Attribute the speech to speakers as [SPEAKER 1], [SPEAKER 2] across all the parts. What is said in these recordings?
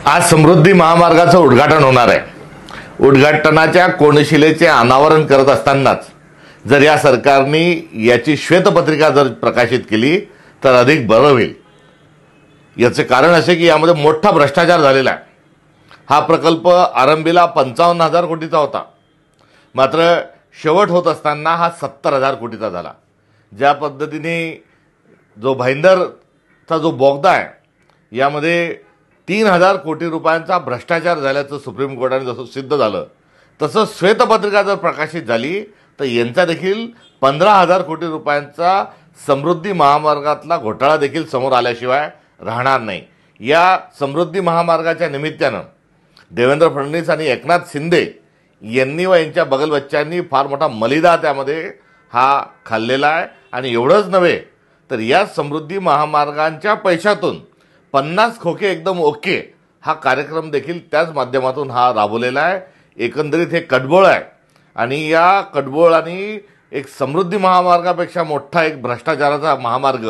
[SPEAKER 1] आज समृद्धी महामार्गाचं उद्घाटन होणार आहे। उद्घाटनाच्या कोनशिलेचे अनावरण करत असतानाच जर या सरकारने याची श्वेतपत्रिका जर प्रकाशित केली तर अधिक बरं होईल। याचे कारण असे की यामध्ये मोठा भ्रष्टाचार झालेला आहे। हा प्रकल्प आरंभीला 55,000 कोटीचा होता, मात्र शेवट होत असताना हा 70,000 कोटीचा झाला। ज्या पद्धतीने जो भाईंदरचा जो बोगदा आहे यामध्ये 3,000 कोटी रुपयांचा भ्रष्टाचार झाल्याचं सुप्रीम कोर्टाने जसं सिद्ध झालं, तसं श्वेतपत्रिका जर प्रकाशित झाली तर यांचा देखील 15,000 कोटी रुपयांचा समृद्धी महामार्गातला घोटाळा देखील समोर आल्याशिवाय राहणार नाही। या समृद्धी महामार्गाच्या निमित्तानं देवेंद्र फडणवीस आणि एकनाथ शिंदे यांनी व यांच्या बगलबच्च्यांनी फार मोठा मलिदा त्यामध्ये हा खाल्लेला आहे। आणि एवढंच नव्हे तर या समृद्धी महामार्गांच्या पैशातून 50 खोके एकदम ओके हा कार्यक्रम देखील त्याच माध्यमातून हा राबवलेला आहे। एकंदरीत हे कटबोळ आहे आणि या कटबोळाने एक समृद्धी महामार्गापेक्षा मोठा एक भ्रष्टाचाराचा महामार्ग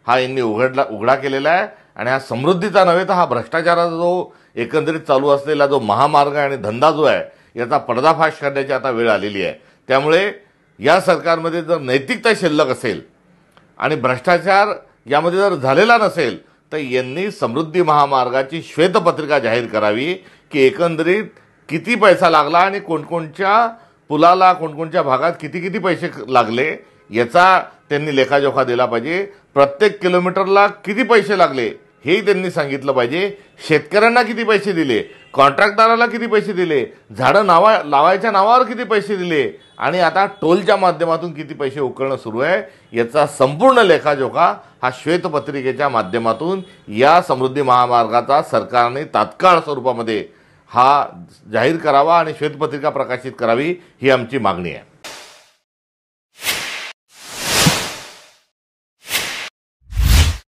[SPEAKER 1] हा यांनी उघडा केलेला आहे। आणि हा समृद्धीचा नव्हे तर हा भ्रष्टाचाराचा जो एकंदरीत चालू असलेला जो महामार्ग आणि धंदा जो आहे याचा पर्दाफाश करण्याची आता वेळ आलेली आहे। त्यामुळे या सरकारमध्ये जर नैतिकता शिल्लक असेल आणि भ्रष्टाचार यामध्ये जर झालेला नसेल तर यांनी समृद्धी महामार्गाची श्वेतपत्रिका जाहीर करावी की एकंदरीत किती पैसा लागला आणि कोणकोणत्या पुलाला कोणकोणत्या भागात किती किती पैसे लागले याचा त्यांनी लेखाजोखा दिला पाहिजे। प्रत्येक किलोमीटरला किती पैसे लागले हेही त्यांनी सांगितलं पाहिजे। शेतकऱ्यांना किती पैसे दिले, कॉन्ट्रॅक्टदाराला किती पैसे दिले, झाडं लावायच्या नावावर किती पैसे दिले आणि आता टोलच्या माध्यमातून किती पैसे उकळणं सुरू आहे याचा संपूर्ण लेखाजोखा हा श्वेतपत्रिकेच्या माध्यमातून या समृद्धी महामार्गाचा सरकारने तात्काळ स्वरूपामध्ये हा जाहीर करावा आणि श्वेतपत्रिका प्रकाशित करावी ही आमची मागणी आहे।